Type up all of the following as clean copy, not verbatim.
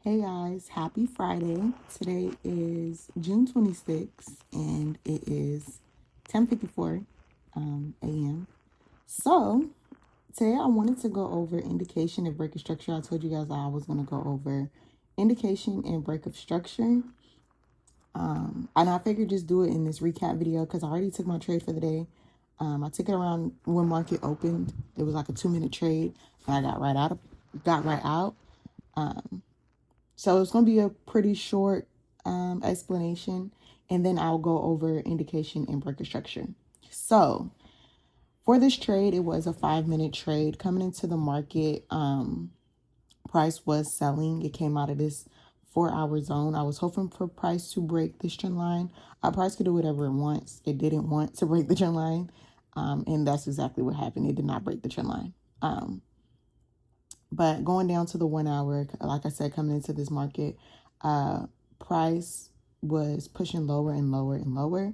Hey guys, happy Friday. Today is June 26th and it is 10:54 a.m. So, today I wanted to go over indication and break of structure. I told you guys I was going to go over indication and break of structure. And I figured just do it in this recap video because I already took my trade for the day. I took it around when market opened. It was like a 2-minute trade and I got right out. So it's going to be a pretty short explanation, and then I'll go over indication and breaker structure. So for this trade, it was a 5-minute trade. Coming into the market, price was selling. It came out of this 4-hour zone. I was hoping for price to break this trend line. Price could do whatever it wants. It didn't want to break the trend line, and that's exactly what happened. It did not break the trend line. But going down to the 1 hour, like I said, coming into this market, price was pushing lower and lower and lower.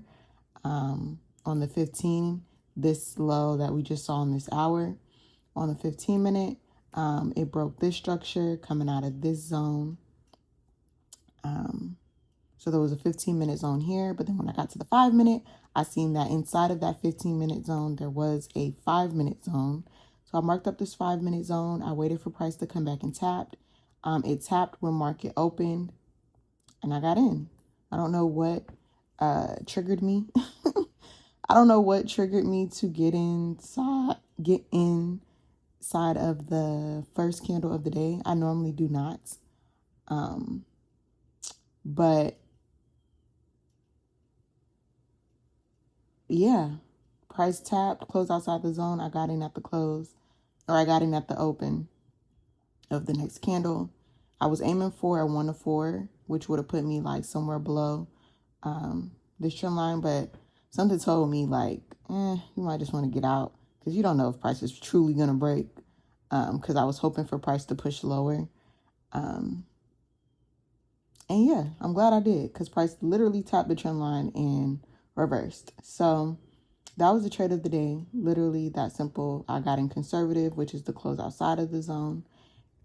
On the 15, this low that we just saw in this hour, on the 15-minute, it broke this structure coming out of this zone. So there was a 15-minute zone here, but then when I got to the 5-minute, I seen that inside of that 15-minute zone, there was a 5-minute zone. So I marked up this 5-minute zone. I waited for price to come back and tapped. It tapped when market opened, and I got in. I don't know what triggered me. I don't know what triggered me to get inside of the first candle of the day. I normally do not. But yeah, price tapped, closed outside the zone. I got in at the close, or I got in at the open of the next candle. I was aiming for a 1 to 4, which would have put me like somewhere below this trend line, but something told me like, you might just want to get out because you don't know if price is truly going to break, because I was hoping for price to push lower. And yeah, I'm glad I did because price literally tapped the trend line and reversed. So that was the trade of the day. Literally that simple. I got in conservative, which is the close outside of the zone.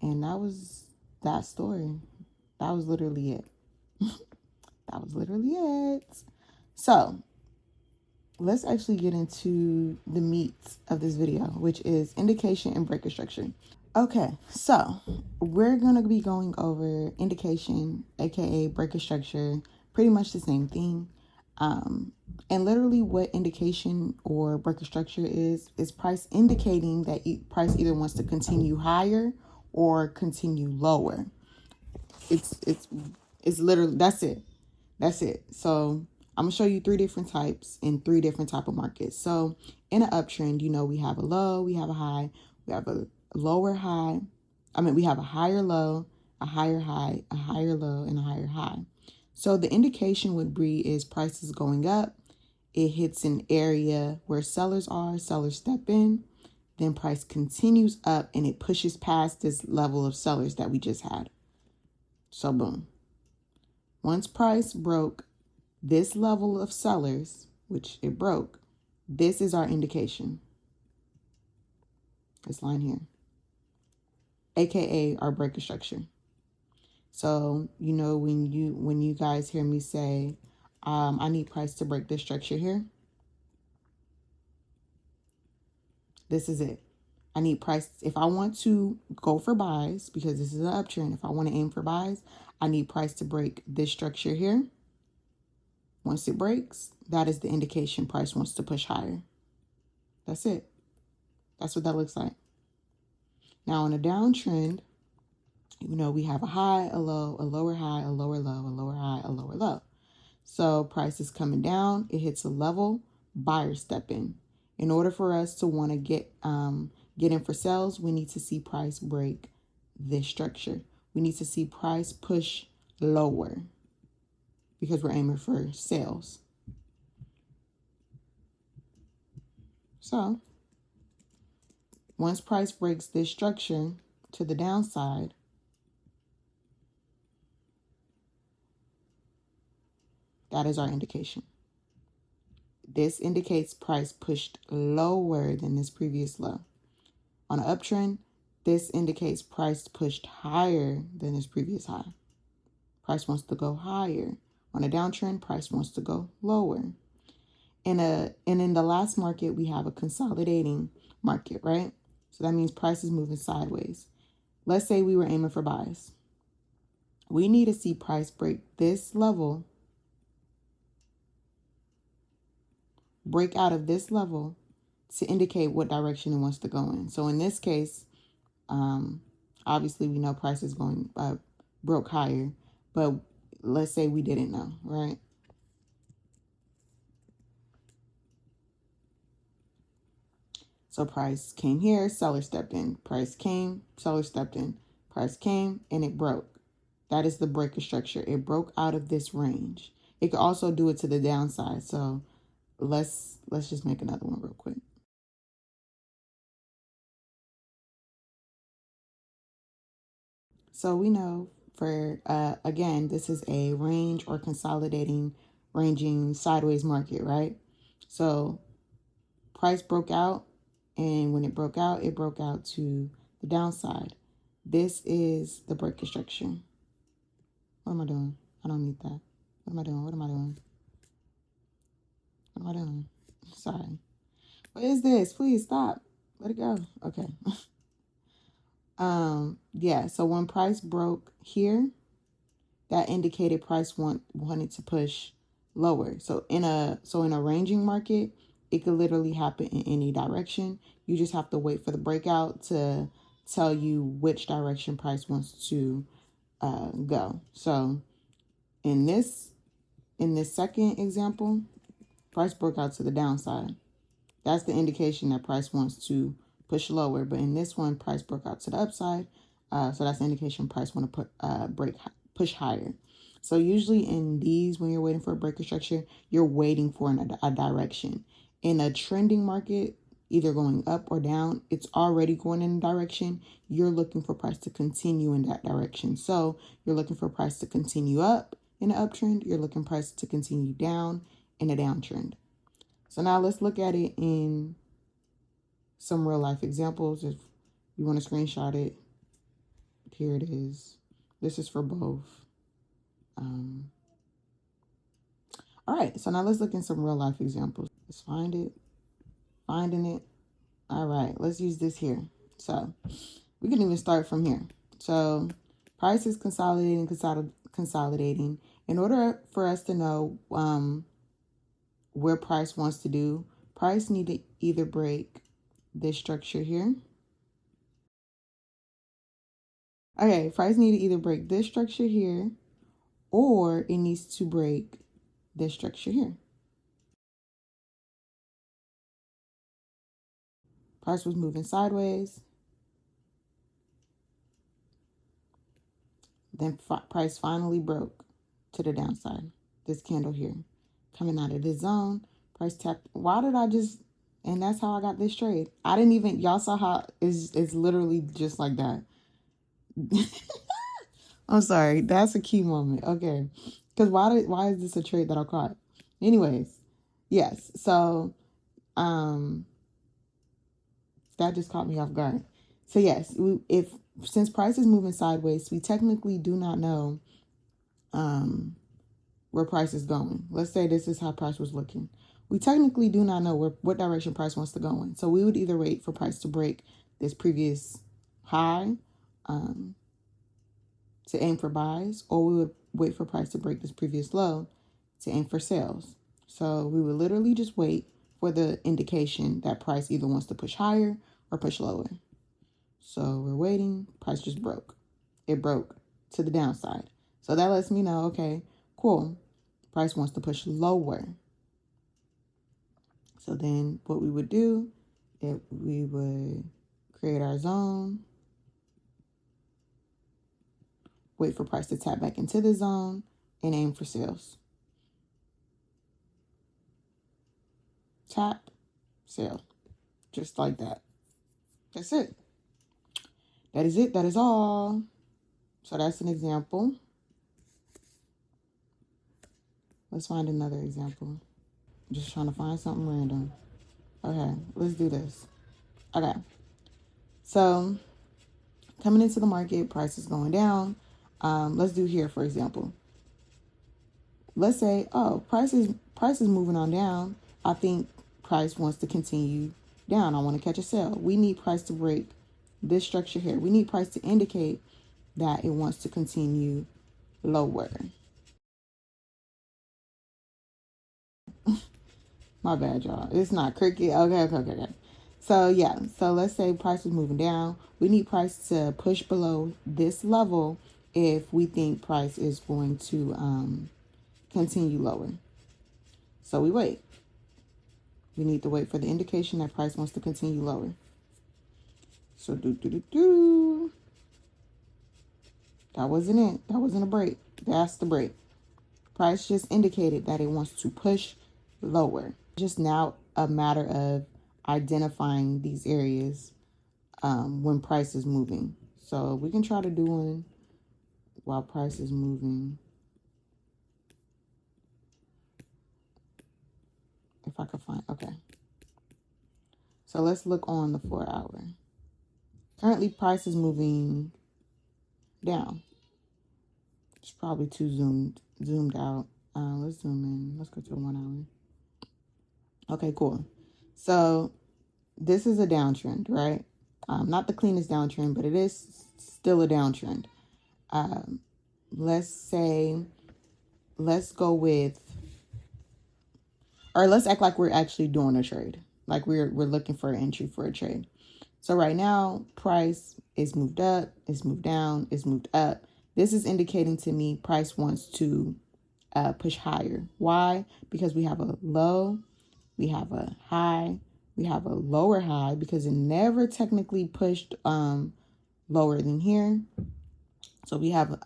And that was that story. That was literally it. That was literally it. So let's actually get into the meat of this video, which is indication and breaker structure. Okay, so we're going to be going over indication, aka breaker structure, pretty much the same thing. And literally what indication or breaker structure is price indicating that price either wants to continue higher or continue lower. It's literally, that's it. So I'm gonna show you 3 different types in 3 different type of markets. So in an uptrend, we have a low, we have a high, we have a lower high. We have a higher low, a higher high, a higher low, and a higher high. So the indication would be is price is going up. It hits an area where sellers are, sellers step in, then price continues up and it pushes past this level of sellers that we just had. So boom. Once price broke this level of sellers, which it broke, this is our indication. This line here, aka our breaker structure. So when you guys hear me say, I need price to break this structure here, this is it. I need price. If I want to go for buys, because this is an uptrend, if I want to aim for buys, I need price to break this structure here. Once it breaks, that is the indication price wants to push higher. That's it. That's what that looks like. Now on a downtrend, we have a high, a low, a lower high, a lower low, a lower high, a lower low. So price is coming down. It hits a level. Buyers step in. In order for us to want to get in for sales, we need to see price break this structure. We need to see price push lower because we're aiming for sales. So once price breaks this structure to the downside, that is our indication. This indicates price pushed lower than this previous low. On an uptrend, This indicates price pushed higher than its previous high. Price wants to go higher. On a downtrend, price wants to go lower. And in the last market, we have a consolidating market, right? So that means price is moving sideways. Let's say we were aiming for buys. We need to see price break this level, break out of this level to indicate what direction it wants to go in. So in this case, obviously we know price is going broke higher, but let's say we didn't know, right? So price came here, seller stepped in. Price came, seller stepped in. Price came, and it broke. That is the breaker structure. It broke out of this range. It could also do it to the downside. So let's just make another one real quick. So we know for, again, this is a range or consolidating, ranging sideways market, right? So price broke out, and when it broke out to the downside. This is the breaker structure. What am I doing? I don't need that. What am I doing? What am I doing? What am I doing? Sorry. What is this? Please stop. Let it go. Okay. Yeah, so when price broke here, that indicated price wanted to push lower. So in a ranging market, it could literally happen in any direction. You just have to wait for the breakout to tell you which direction price wants to go. So in this second example, price broke out to the downside. That's the indication that price wants to push lower. But in this one, price broke out to the upside. So that's the indication price want to push higher. So usually in these, when you're waiting for a breaker structure, you're waiting for a direction. In a trending market, either going up or down, it's already going in a direction. You're looking for price to continue in that direction. So you're looking for price to continue up in an uptrend. You're looking price to continue down in a downtrend. So now let's look at it in some real life examples. If you want to screenshot it, here it is. This is for both. All right, so now let's look in some real life examples. Let's find it. Finding it. All right, let's use this here. So we can even start from here. So price is consolidating. In order for us to know where price wants to do, price need to either break this structure here. Okay, price need to either break this structure here, or it needs to break this structure here. Price was moving sideways. Then price finally broke to the downside. This candle here. Coming out of this zone. Price tapped. Why did I just... And that's how I got this trade. I didn't even... Y'all saw how it's literally just like that. I'm sorry. That's a key moment. Okay. Because why is this a trade that I caught? Anyways. Yes. So... that just caught me off guard. So yes, since price is moving sideways, we technically do not know where price is going. Let's say this is how price was looking. We technically do not know what direction price wants to go in. So we would either wait for price to break this previous high to aim for buys, or we would wait for price to break this previous low to aim for sales. So we would literally just wait for the indication that price either wants to push higher or push lower. So we're waiting. Price just broke. It broke to the downside. So that lets me know, okay, cool. Price wants to push lower. So then what we would do, we would create our zone, wait for price to tap back into the zone, and aim for sales. Tap, sell. Just like that. That's it. That is it. That is all. So that's an example. Let's find another example. I'm just trying to find something random. Okay, let's do this. Okay. So coming into the market, price is going down. Let's do here, for example. Let's say, oh, price is moving on down. I think price wants to continue down. I want to catch a sell. We need price to break this structure here. We need price to indicate that it wants to continue lower. My bad, y'all. It's not cricket. Okay. So yeah, so let's say price is moving down. We need price to push below this level if we think price is going to continue lower. So we wait. We need to wait for the indication that price wants to continue lower. So that wasn't it. That wasn't a break. That's the break. Price just indicated that it wants to push lower. Just now a matter of identifying these areas when price is moving. So we can try to do one while price is moving. If I could find, okay. So let's look on the 4 hour. Currently price is moving down. It's probably too zoomed out. Let's zoom in. Let's go to 1 hour. Okay, cool. So this is a downtrend, right? Not the cleanest downtrend, but it is still a downtrend. Let's go with, or let's act like we're actually doing a trade. Like we're looking for an entry for a trade. So right now, price is moved up, it's moved down, it's moved up. This is indicating to me price wants to push higher. Why? Because we have a low, we have a high, we have a lower high because it never technically pushed lower than here. So we have,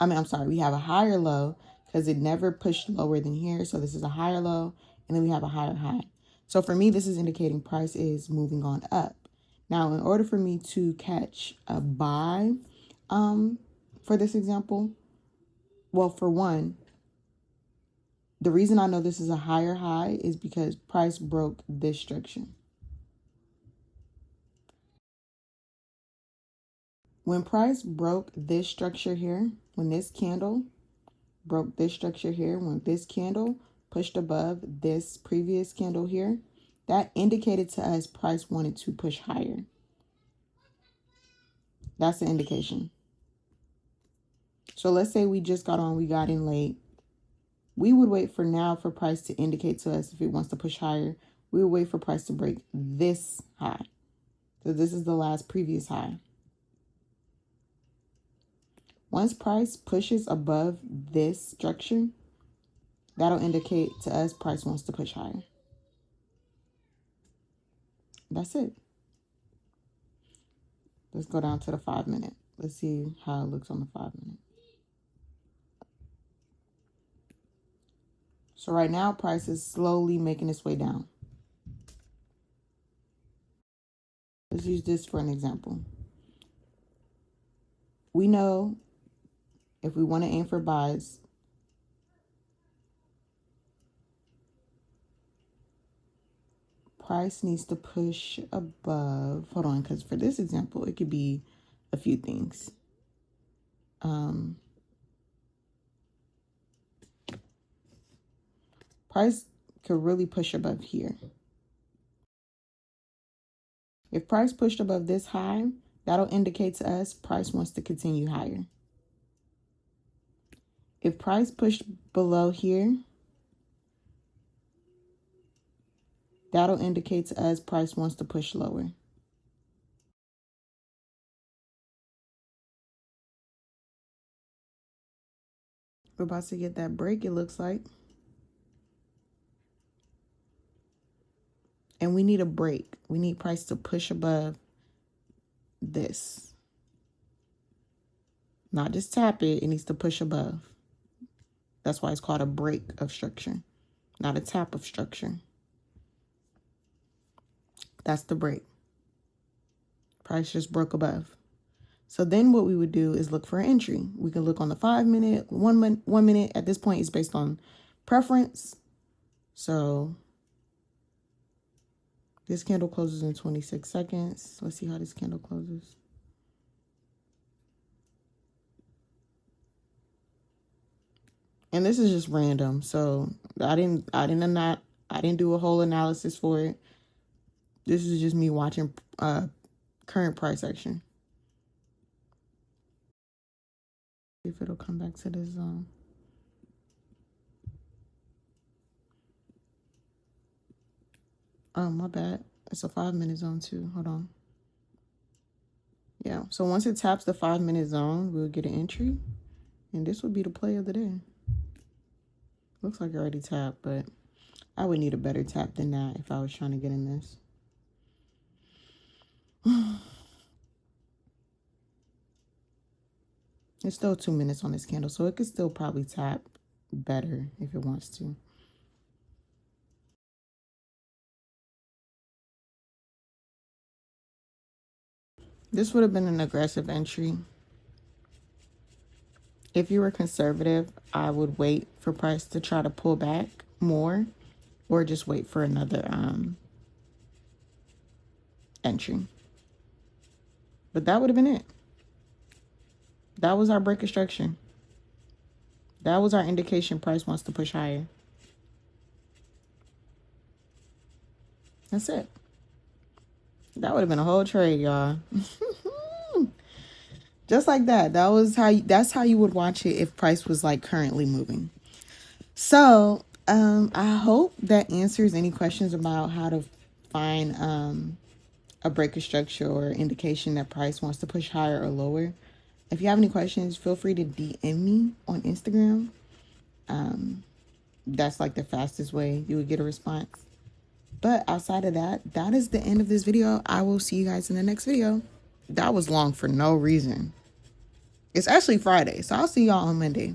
we have a higher low because it never pushed lower than here. So this is a higher low, and then we have a higher high. So for me, this is indicating price is moving on up. Now, in order for me to catch a buy for this example, well, for one, the reason I know this is a higher high is because price broke this structure. When price broke this structure here, when this candle broke this structure here, when this candle pushed above this previous candle here, that indicated to us price wanted to push higher. That's the indication. So let's say we just got on, we got in late. We would wait for now for price to indicate to us if it wants to push higher. We would wait for price to break this high. So this is the last previous high. Once price pushes above this structure, that'll indicate to us price wants to push higher. That's it. Let's go down to the 5 minute. Let's see how it looks on the 5 minute. So right now, price is slowly making its way down. Let's use this for an example. We know if we want to aim for buys, price needs to push above. Hold on, because for this example, it could be a few things. Price could really push above here. If price pushed above this high, that'll indicate to us price wants to continue higher. If price pushed below here, that'll indicate to us price wants to push lower. We're about to get that break, it looks like. And we need a break. We need price to push above this. Not just tap it, it needs to push above. That's why it's called a break of structure, not a tap of structure. That's the break. Price just broke above. So then what we would do is look for an entry. We can look on the 5 minute, 1 minute. At this point, it's based on preference. So this candle closes in 26 seconds. Let's see how this candle closes. And this is just random. So I didn't do a whole analysis for it. This is just me watching current price action. If it'll come back to this zone. Oh, my bad. It's a 5-minute zone too. Hold on. Yeah. So once it taps the 5-minute zone, we'll get an entry. And this would be the play of the day. Looks like it already tapped, but I would need a better tap than that if I was trying to get in this. It's still 2 minutes on this candle, so it could still probably tap better if it wants to. This would have been an aggressive entry. If you were conservative, I would wait for price to try to pull back more, or just wait for another entry. But that would have been it. That was our break instruction. That was our indication price wants to push higher. That's it. That would have been a whole trade, y'all. Just like that. That's how you would watch it if price was like currently moving. So I hope that answers any questions about how to find a breaker structure or indication that price wants to push higher or lower. If you have any questions, feel free to DM me on Instagram. That's like the fastest way you would get a response. But outside of that, that is the end of this video. I will see you guys in the next video. That was long for no reason. It's actually Friday, so I'll see y'all on Monday.